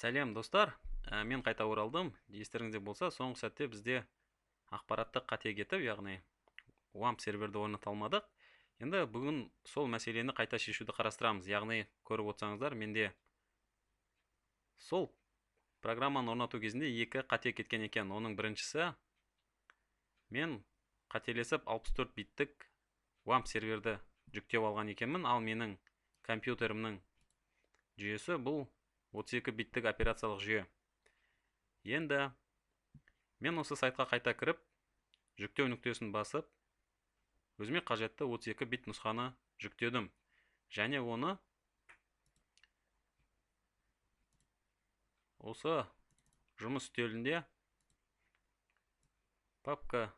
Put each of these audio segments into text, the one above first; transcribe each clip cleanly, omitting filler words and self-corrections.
Сәлем достар, мен қайта оралдым. Естеріңізде болса, соңғы сәтте бізде ақпараттық қате кетіп, яғни WAMP серверді орната алмадық. Енді бүгін сол мәселені қайта шешуді қарастырамыз. Яғни көріп отырсаңыздар, менде сол программаны орнату кезінде екі қате кеткен екен. Оның біріншісі, мен қателесіп 64 биттік WAMP серверді жүктеп алған екенмін, ал менің компьютерімнің жүйесі бұл 32 биттік операциялық жүйе. Енді мен осы сайтқа қайта кіріп, жүктеу нүктесін басып, өзіме қажетті 32 бит нұсқаны жүктедім. Және оны осы жұмыс үстелінде папка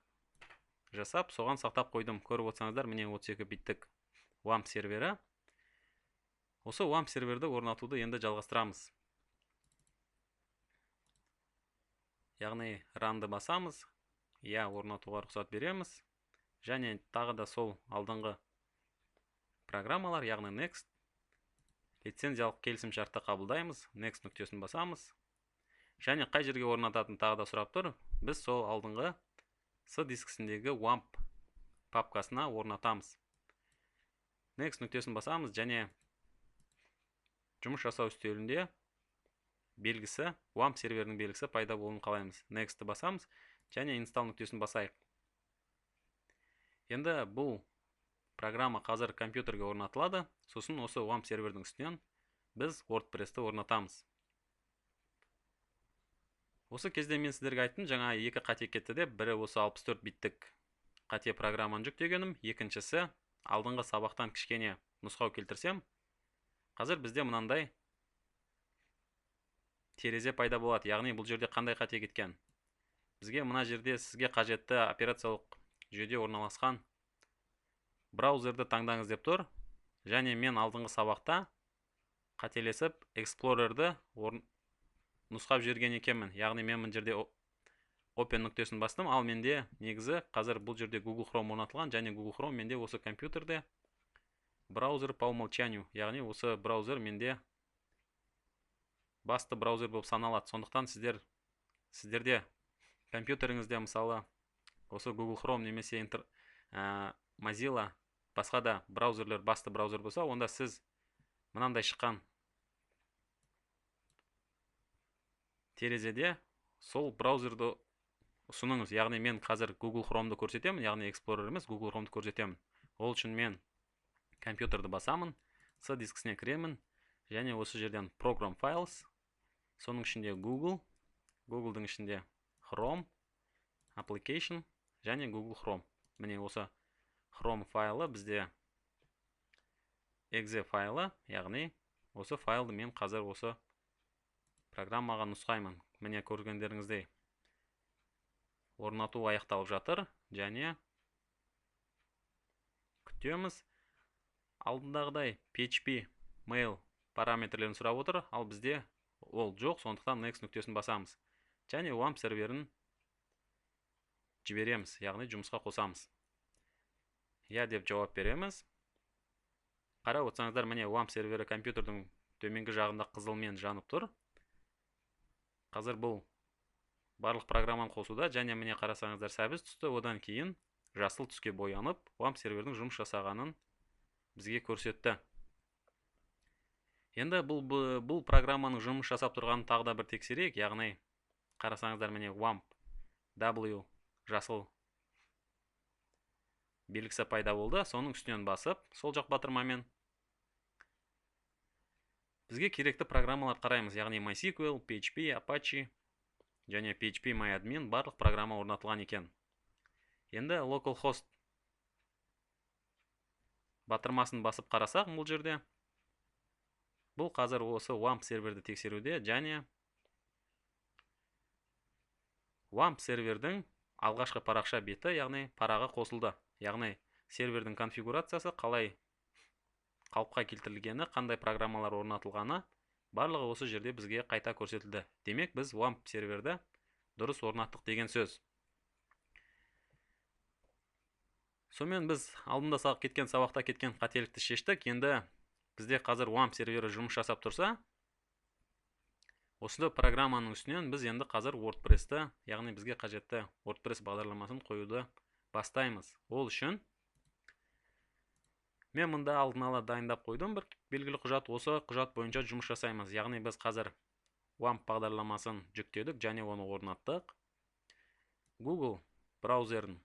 жасап, соған сақтап қойдым. Көріп отырсаңыздар, міне 32 биттік WAMP сервері. Осы WAMP серверді орнатуды енді жалғастырамыз. Яғни ранды басамыз, орнатуға рұқсат береміз. Және тағы да сол алдыңғы программалар, яғни Next, лицензиялық келісім шартты қабылдаймыз. Next нүктесін басамыз. Және қай жерге орнататын тағы да сұрап тұр. Біз сол алдыңғы C дискісіндегі WAMP папкасына орнатамыз. Next нүктесін басамыз және жұмыс жасау үстелінде белгісі, WAMP серверінің белгісі пайда болуын қалаймыз. Next'ті басамыз және install нүктесін басайық. Енді бұл программа қазір компьютерге орнатылады. Сосын осы WAMP сервердің үстінен біз WordPress-ті орнатамыз. Осы кезде мен сіздерге айттым, жаңа екі қате кетті деп, бірі осы 64 биттік қате программаны жүктегенім, екіншісі алдыңғы сабақтан кішкене нұсқау келтірсем, қазір бізде мынандай терезе пайда болады. Яғни бұл жерде қандай қате кеткен? Бізге мына жерде сізге қажетті операциялық жүйеде орналасқан браузерді таңдаңыз деп тұр. Және мен алдыңғы сабақта қателесіп Explorer'ды нұсқап жіберген екенмін. Яғни мен бұл жерде Open нүктесін бастым, ал менде негізі қазір бұл жерде Google Chrome орнатылған, және Google Chrome менде осы компьютерде браузер по умолчанию, яғни осы браузер менде басты браузер болып саналады. Сондықтан сіздерде компьютеріңізде мысалы осы Google Chrome немесе Mozilla басқа да браузерлер басты браузер болса, онда сіз мынандай шыққан терезеде сол браузерді ұсыныңыз. Яғни мен қазір Google Chrome'ды көрсетемін, яғни Explorer емес, Google Chrome'ды көрсетемін. Ол үшін мен компьютерді басамын, C дискісіне кіремін, және осы жерден Program Files, соның ішінде Google'дың ішінде Chrome, Application және Google Chrome. Міне осы Chrome файлы бізде exe файлы, яғни осы файлды мен қазір осы программаға нұсқаймын. Міне көргендеріңіздей орнату аяқталып жатыр, және күтеміз. Алдындағыдай PHP mail параметрлерін сұрап отыр, ал бізде ол жоқ, сондықтан Next нүктесін басамыз. Және WAMP серверін жібереміз, яғни жұмысқа қосамыз. Деп жауап береміз. Қарап отырсаңыздар, міне WAMP сервері компьютердің төменгі жағында қызылмен жанып тұр. Қазір бұл барлық программаны қосуда, және міне қарасаңыздар сәбіз түсті, одан кейін жасыл түске боянып, WAMP сервердің жұмыс жасағанын бізге көрсетті. Енді бұл программаның жұмыс жасап тұрғанын тағы да бір тексерейік. Яғни қарасаңыздар, міне WAMP W жасыл белгісі пайда болды. Соның үстінен басып, сол жақ батырмамен бізге керекті программалар қараймыз. Яғни MySQL, PHP, Apache және PHP MyAdmin барлық программа орнатылған екен. Енді localhost батырмасын басып қарасақ, бұл жерде бұл қазір осы WAMP серверді тексеруде, және WAMP сервердің алғашқы парақша беті, яғни парағы қосылды. Яғни сервердің конфигурациясы қалай қалыпқа келтірілгені, қандай программалар орнатылғаны, барлығы осы жерде бізге қайта көрсетілді. Демек, біз WAMP серверді дұрыс орнаттық деген сөз. Сонымен біз алдында кеткен сабақта кеткен қателікті шештік. Енді бізде қазір WAMP сервері жұмыс жасап тұрса, Осындай программаның үстінен біз енді қазір WordPress-ті, яғни бізге қажетті WordPress бағдарламасын қоюды бастаймыз. Ол үшін мен мұнда алдын ала дайындап қойдым бір белгілі құжат. Осы құжат бойынша жұмыс жасаймыз. Яғни біз қазір WAMP бағдарламасын жүктедік және оны орнаттық. Google браузерін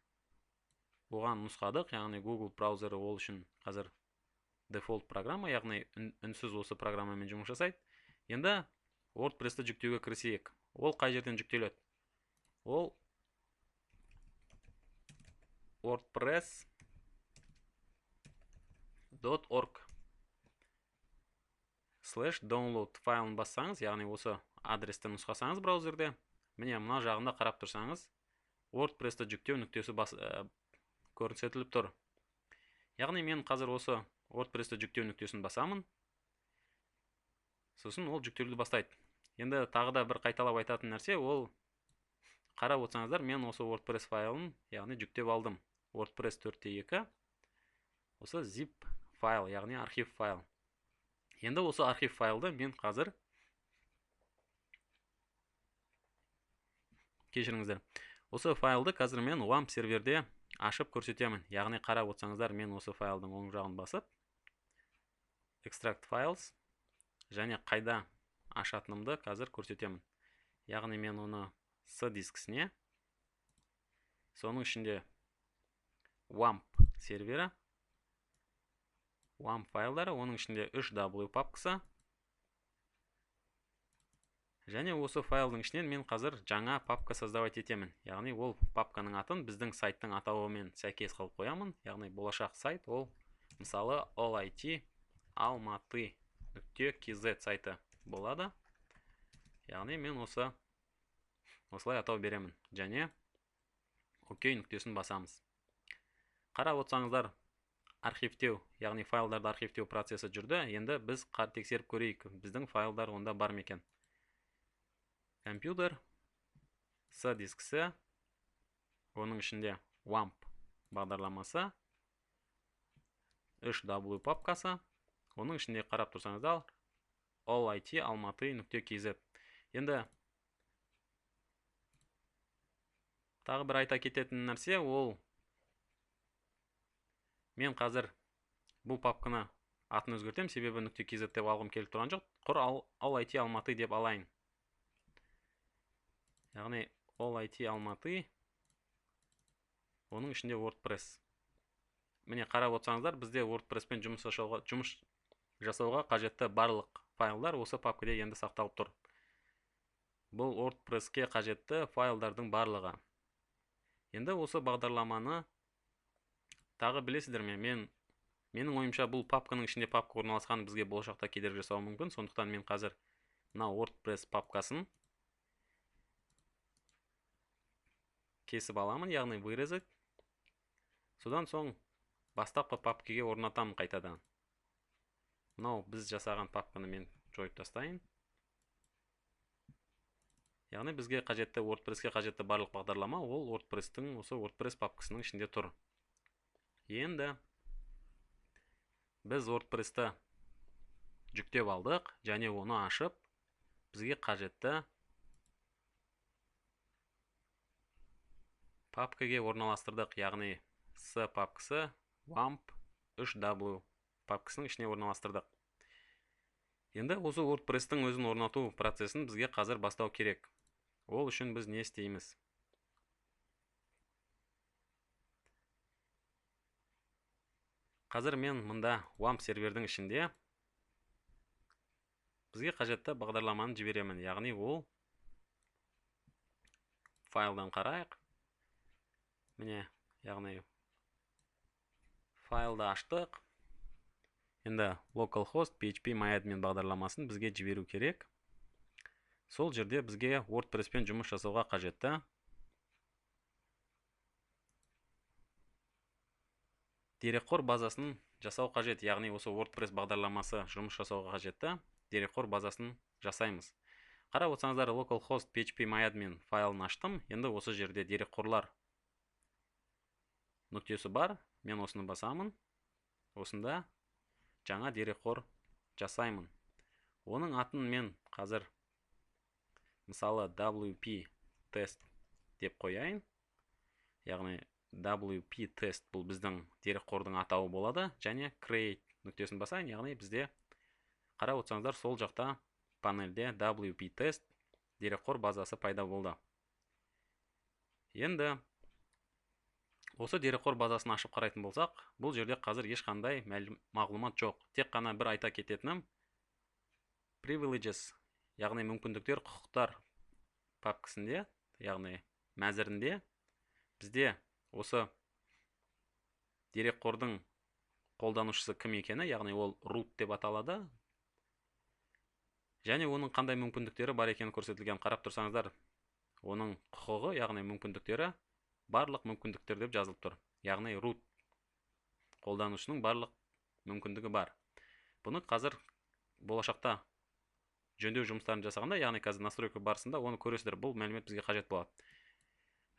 оған нұсқадық, яғни Google браузері ол үшін қазір дефолт программа, яғни үнсіз осы программамен жұмыс жасайды. Енді WordPress-ті жүктеуге кірісейік. Ол қай жерден жүктеледі? Ол wordpress.org/download файлын бассаңыз, яғни осы адресті нұсқасаңыз браузерде, міне мына жағында қарап тұрсаңыз, WordPress-ті жүктеу нүктесі көрсетіліп тұр. Яғни мен қазір осы WordPress-ті жүктеу нүктесін басамын. Сосын ол жүктелуді бастайды. Енді тағы да бір қайталап айтатын нәрсе, ол қарап отырсаңыздар, мен осы WordPress файлын, яғни жүктеп алдым. WordPress 4.2 осы zip файл, яғни архив файл. Енді осы архив файлды мен қазір кешіріңіздер. Осы файлды қазір мен WAMP серверде ашып көрсетемін. Яғни қарап отырсаңыздар, мен осы файлдың оң жағын басып extract files және қайда ашатынымды қазір көрсетемін. Яғни мен оны C дискісіне, соның ішінде WAMP сервері, WAMP файлдары, оның ішінде 3W папкасы. Және осы файлдың ішінен мен қазір жаңа папка создавать етемін. Яғни ол папканың атын біздің сайттың атауымен сәйкес қылып қоямын. Яғни болашақ сайт ол мысалы almaty.kz сайты болады. Яғни мен осылай атау беремін. Және окей нүктесін басамыз. Қарап отырсаңыздар, архивтеу, яғни файлдарды архивтеу процесі жүрді. Енді біз тексеріп көрейік, біздің файлдар онда бар ма екен. Компьютер, C дискісі, оның ішінде WAMP бағдарламасы, 3W папкасы, оның ішінде қарап тұрсаңыздар, almaty.kz. Енді тағы бір айта кететін нәрсе, ол мен қазір бұл папканы атын өзгертем, себебі .kz деп алғым келіп тұрған жоқ. Құр ality деп алайын. Яғни ality, оның ішінде WordPress. Міне қарап отырсаңыздар, бізде WordPress-пен жұмыс жасауға қажетті барлық файлдар осы папкада енді сақталып тұр. Бұл WordPress-ке қажетті файлдардың барлығы. Енді осы бағдарламаны тағы білесіздер ме? Менің ойымша бұл папканың ішінде папка орналасқан бізге болашақта кедергі жасауы мүмкін. Сондықтан мен қазір мына WordPress папкасын кесіп аламын, яғни вырезать. Содан соң бастапқы папкаға орнатамын қайтадан. Мынау біз жасаған папканы мен жойып тастайын. Яғни бізге қажетті WordPress-ке қажетті барлық бағдарлама ол WordPress-тің осы WordPress папкасының ішінде тұр. Енді біз WordPress-ті жүктеп алдық және оны ашып, бізге қажетті папкаға орналастырдық, яғни C папкасы, WAMP 3W папкасының ішіне орналастырдық. Енді осы WordPress-тің өзін орнату процесін бізге қазір бастау керек. Ол үшін біз не істейміз? Қазір мен мұнда WAMP сервердің ішінде бізге қажетті бағдарламаны жіберемін. Яғни ол файлдан қарайық. Міне, яғни файлды аштық. Енді localhost php-myadmin бағдарламасын бізге жіберу керек. Сол жерде бізге WordPress-пен жұмыс жасауға қажетті дерекқор базасын жасау қажет. Яғни осы WordPress бағдарламасы жұмыс жасауға қажетті дерекқор базасын жасаймыз. Қарап отырсаңыздар, localhost php-myadmin файлын аштым. Енді осы жерде дерекқорлар нүктесі бар. Мен осыны басамын. Осында жаңа дерекқор жасаймын. Оның атын мен қазір мысалы WP тест деп қояйын. Яғни WP тест бұл біздің дерекқордың атауы болады, және create нүктесін басайын, яғни бізде қарап отырсаңыздар сол жақта панельде WP тест дерекқор базасы пайда болды. Енді осы дерекқор базасын ашып қарайтын болсақ, бұл жерде қазір ешқандай мағлұмат жоқ. Тек қана бір айта кететінім privileges, яғни мүмкіндіктер, құқықтар папкасында, яғни мәзірінде бізде осы дерекқордың қолданушысы кім екені, яғни ол root деп аталады. Және оның қандай мүмкіндіктері бар екені көрсетілген. Қарап тұрсаңыздар, оның құқығы, яғни мүмкіндіктері барлық мүмкіндіктер деп жазылып тұр. Яғни root қолданушының барлық мүмкіндігі бар. Бұны қазір болашақта жөндеу жұмыстарын жасағанда, яғни қазір настройка барысында оны көресіздер. Бұл мәлімет бізге қажет болады.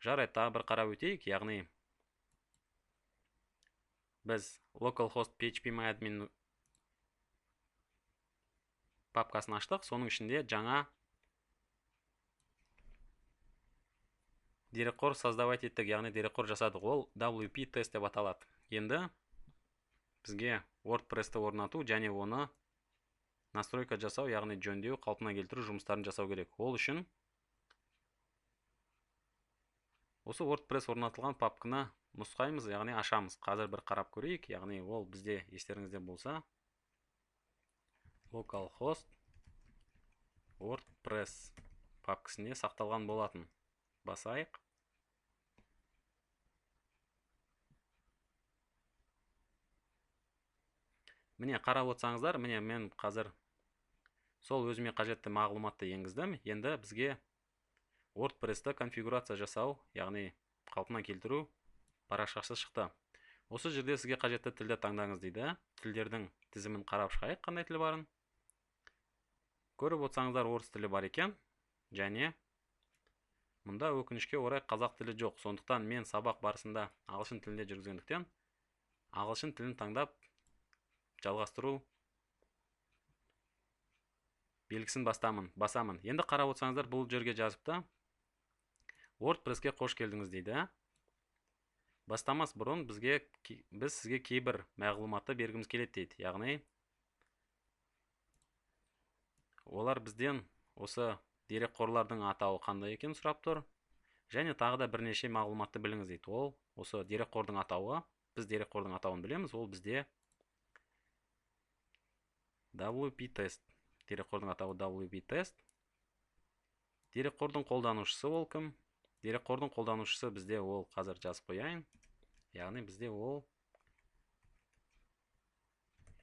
Жарайды, тағы бір қарап өтейік. Яғни біз localhost phpMyAdmin папкасын аштық. Соның ішінде жаңа дерекқор создавать еттік, яғни дерекқор жасадық. Ол WP тест деп аталады. Енді бізге WordPress-ті орнату және оны настройка жасау, яғни жөндеу, қалпына келтіру жұмыстарын жасау керек. Ол үшін осы WordPress орнатылған папканы нұсқаймыз, яғни ашамыз. Қазір бір қарап көрейік. Яғни ол бізде естеріңізде болса localhost WordPress папкасында сақталған болатын. Басайық. Міне қарап отырсаңыздар, міне мен қазір сол өзіме қажетті мағлұматты енгіздім. Енді бізге WordPress-та конфигурация жасау, яғни қалпына келтіру парақшасы шықты. Осы жерде сізге қажетті тілді таңдаңыз дейді. Тілдердің тізімін қарап шығайық, қандай тіл барын. Көріп отырсаңыздар, орыс тілі бар екен, және мұнда өкінішке орай қазақ тілі жоқ. Сондықтан мен сабақ барысында ағылшын тілінде жүргізгендіктен ағылшын тілін таңдап жалғастыру белгісін басамын. Енді қарап отырсаңыздар, бұл жерге жазыпты WordPress-ке қош келдіңіз дейді. Бастамас бұрын біз сізге кейбір мағлұматты бергіміз келеді дейді. Яғни олар бізден осы дерекқорлардың атауы қандай екенін сұрап тұр. Және тағы да бірнеше мағлұматты біліңіз дейді. Ол осы дерекқордың атауы, біз дерекқордың атауын білеміз, ол бізде WP тест. Дерекқордың атауы WP тест. Дерекқордың қолданушысы ол кім? Дерекқордың қолданушысы бізде ол қазір жазып қояйын. Яғни бізде ол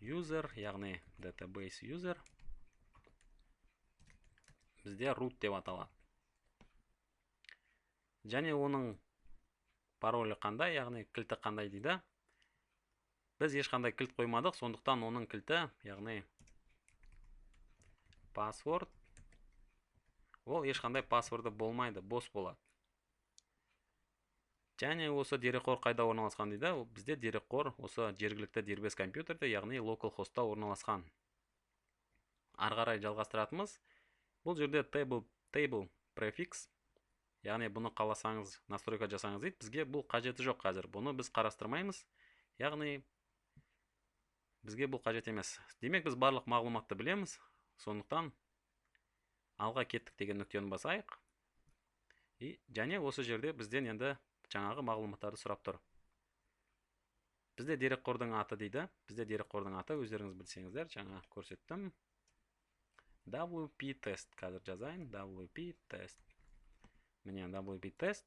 user, яғни database user. Бізде root деп аталады. Және оның паролі қандай, яғни кілті қандай дейді. Біз ешқандай кілт қоймадық, сондықтан оның кілті, яғни password, ол ешқандай паспорты болмайды, бос болады. Және осы дерекқор қайда орналасқан дейді. Бізде дерекқор осы жергілікті дербес компьютерде, яғни localhost-та орналасқан. Ары қарай жалғастыратымыз. Бұл жерде table prefix, яғни бұны қаласаңыз настройка жасаңыз дейді. Бізге бұл қажеті жоқ қазір. Бұны біз қарастырмаймыз. Яғни бізге бұл қажет емес. Демек біз барлық мағлұматты білеміз. Сондықтан алға кеттік деген нүктені басайық. Және осы жерде бізден енді жаңағы мағлұматтарды сұрап тұр. Бізде дерекқордың аты дейді. Бізде дерекқордың аты, өздеріңіз білсеңіздер, жаңа көрсеттім. WP тест. Қазір жазайын. WP тест. Міне WP тест.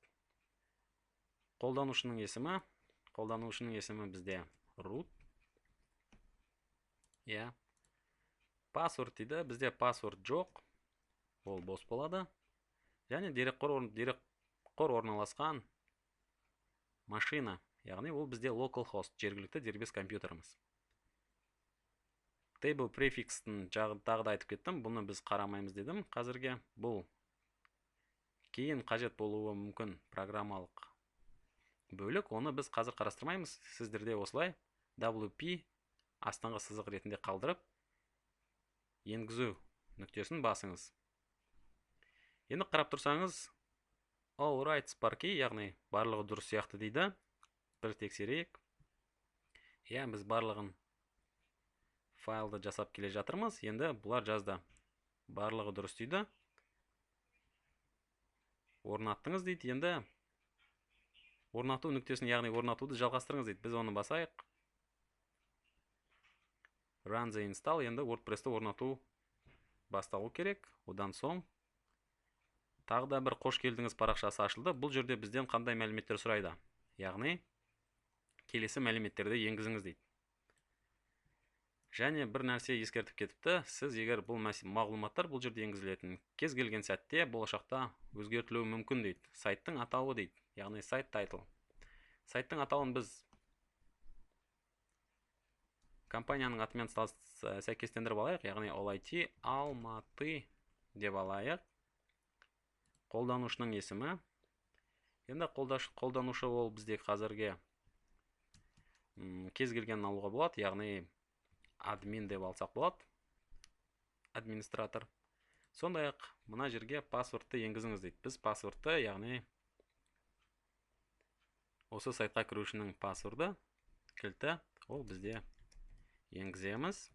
Қолданушының есімі. Қолданушының есімі бізде root. Password дейді. Бізде password жоқ. Ол бос болады. Және дерекқор орналасқан машина. Яғни ол бізде localhost, жергілікті дербес компьютеріміз. Table prefix-тің тағы да айтып кеттім. Бұны біз қарамаймыз дедім. Қазірге бұл кейін қажет болуы мүмкін программалық бөлік. Оны біз қазір қарастырмаймыз. Сіздерде осылай WP астыңғы сызық ретінде қалдырып, енгізу нүктесін басыңыз. Енді қарап тұрсаңыз, all right Sparky, яғни барлығы дұрыс сияқты дейді. Бір тексерейік. Иә, біз барлығын файлды жасап келе жатырмыз. Енді бұлар жазды. Барлығы дұрыс дейді. Орнаттыңыз дейді. Енді орнату нүктесін, яғни орнатуды жалғастырыңыз дейді. Біз оны басайық. Run the install. Енді WordPress-ті орнату басталу керек. Одан соң тағы да бір қош келдіңіз парақшасы ашылды. Бұл жерде бізден қандай мәліметтер сұрайды? Яғни келесі мәліметтерді енгізіңіз дейді. Және бір нәрсе ескертіп кетіпті. Сіз егер бұл мағлұматтар бұл жерде енгізілетін кез келген сәтте болашақта өзгертілуі мүмкін дейді. Сайттың атауы дейді. Яғни сайт title. Сайттың атауын біз компанияның атымен сәйкестендіріп алайық. Яғни OLIT Алматы деп алайық. Қолданушының есімі. Енді қолданушы ол бізде қазірге кез келген алуға болады. Яғни админ деп алсақ болады. Администратор. Сондай-ақ мына жерге паспортты енгізіңіз дейді. Біз паспортты, яғни осы сайтқа кірушінің паспорты, кілті, ол бізде енгіземіз.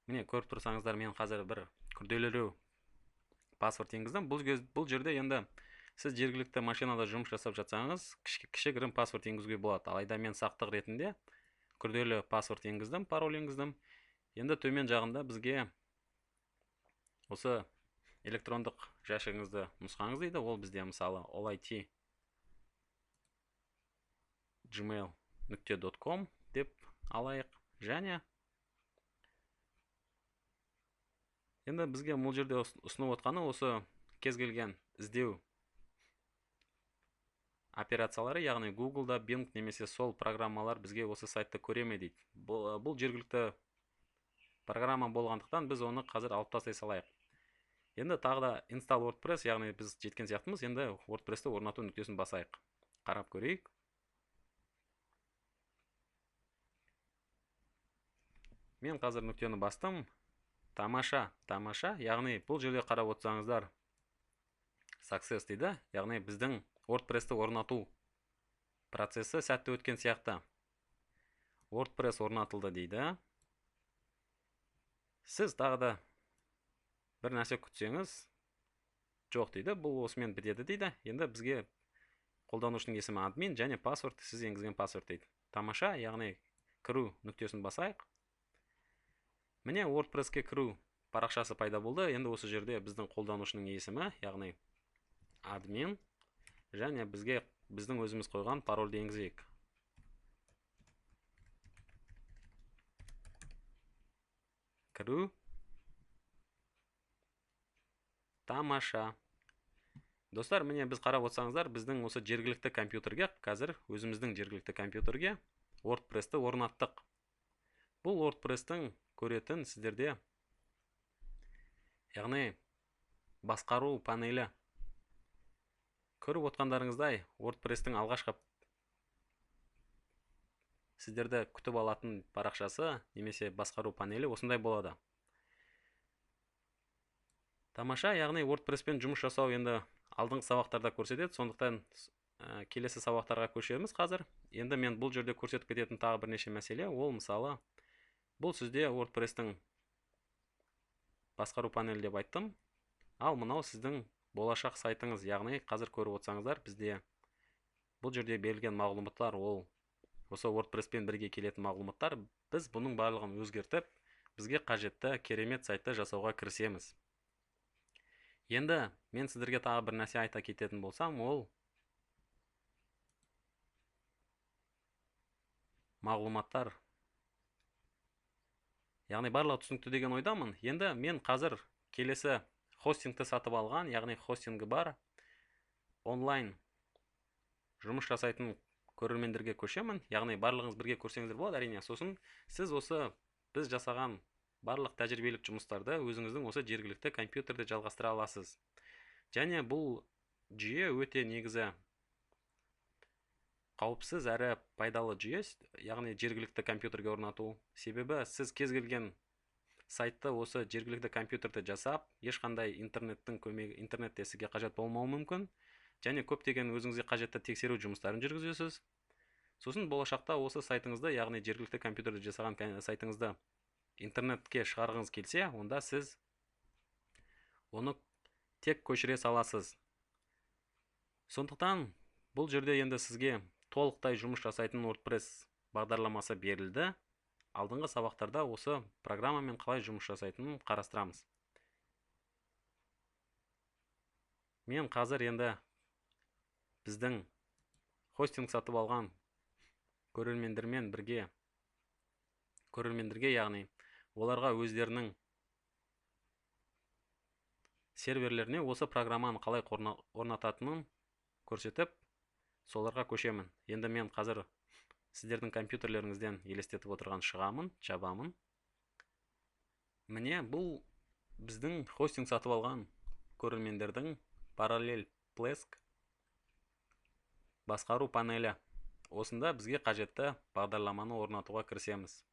Міне, көріп тұрсаңыздар, мен қазір бір күрделілеу паспорт енгіздім. Бұл жерде енді сіз жергілікті машинада жұмыс жасап жатсаңыз, кішігірім паспорт енгізуге болады. Алайда мен сақтық ретінде күрделі паспорт енгіздім, пароль енгіздім. Енді төмен жағында бізге осы электрондық жәшігіңізді нұсқаңыз дейді. Ол бізде мысалы olit gmail.com деп алайық. Және енді бізге бұл жерде ұсынып отқаны осы кез келген іздеу операциялары, яғни Google-да, Bing немесе сол программалар бізге осы сайтты көреме дейді. Бұл жергілікті программа болғандықтан біз оны қазір алып тастай салайық. Енді тағы да install WordPress, яғни біз жеткен сияқтымыз. Енді WordPress-ті орнату нүктесін басайық. Қарап көрейік. Мен қазір нүктені бастым. Тамаша, яғни бұл жерде қарап отырсаңыздар success дейді, яғни біздің WordPress-ті орнату процесі сәтті өткен сияқты. WordPress орнатылды дейді. Сіз тағы да бір нәрсе күтсеңіз, жоқ дейді, бұл осымен бітеді дейді. Енді бізге қолданушының есімі админ және паспорт, сіз енгізген паспорт дейді. Тамаша, яғни кіру нүктесін басайық. Міне WordPress-ке кіру парақшасы пайда болды. Енді осы жерде біздің қолданушының есімі, яғни админ, және біздің өзіміз қойған парольді енгізейік. Кіру. Тамаша. Достар, міне біз қарап отырсаңыздар, біздің осы жергілікті компьютерге, қазір өзіміздің жергілікті компьютерге WordPress-ті орнаттық. Бұл WordPress-тің көретін сіздерде, яғни басқару панелі. Көріп отқандарыңыздай, WordPress-тің алғашқы сіздерді күтіп алатын парақшасы немесе басқару панелі осындай болады. Тамаша, яғни WordPress-пен жұмыс жасау енді алдыңғы сабақтарда көрсетеді. Сондықтан келесі сабақтарға көшеміз қазір. Енді мен бұл жерде көрсетіп кететін тағы бірнеше мәселе. Ол мысалы, бұл сізде WordPress-тің басқару панелі деп айттым. Ал мынау сіздің болашақ сайтыңыз, яғни қазір көріп отырсаңыздар, бізде бұл жерде берілген мағлұматтар, ол осы WordPress-пен бірге келетін мағлұматтар. Біз бұның барлығын өзгертіп, бізге қажетті керемет сайтты жасауға кірісеміз. Енді мен сіздерге тағы бір нәрсе айта кететін болсам, ол мағлұматтар. Яғни барлығы түсінікті деген ойдамын. Енді мен қазір келесі хостингті сатып алған, яғни хостингі бар онлайн жұмыс жасайтын көрермендерге көшемін. Яғни барлығыңыз бірге көрсеңіздер болады, әрине. Сосын сіз осы біз жасаған барлық тәжірибелік жұмыстарды өзіңіздің осы жергілікті компьютерде жалғастыра аласыз. Және бұл жүйе өте негізі қауіпсіз әрі пайдалы жүйе, яғни жергілікті компьютерге орнату. Себебі сіз кез келген сайтты осы жергілікті компьютерде жасап, ешқандай интернетте сізге қажет болмауы мүмкін, және көптеген өзіңізге қажетті тексеру жұмыстарын жүргізесіз. Сосын болашақта осы сайтыңызды, яғни жергілікті компьютерде жасаған сайтыңызды интернетке шығарғыңыз келсе, онда сіз оны тек көшіре саласыз. Сондықтан бұл жерде енді сізге толықтай жұмыс жасайтын WordPress бағдарламасы берілді. Алдыңғы сабақтарда осы программамен қалай жұмыс жасайтынын қарастырамыз. Мен қазір енді біздің хостинг сатып алған көрермендерге, яғни оларға өздерінің серверлеріне осы программаны қалай орнататынын көрсетіп, соларға көшемін. Енді мен қазір сіздердің компьютерлеріңізден елестетіп отырған шығамын, жабамын. Міне бұл біздің хостинг сатып алған көрермендердің параллель Plesk басқару панелі. Осында бізге қажетті бағдарламаны орнатуға кірісеміз.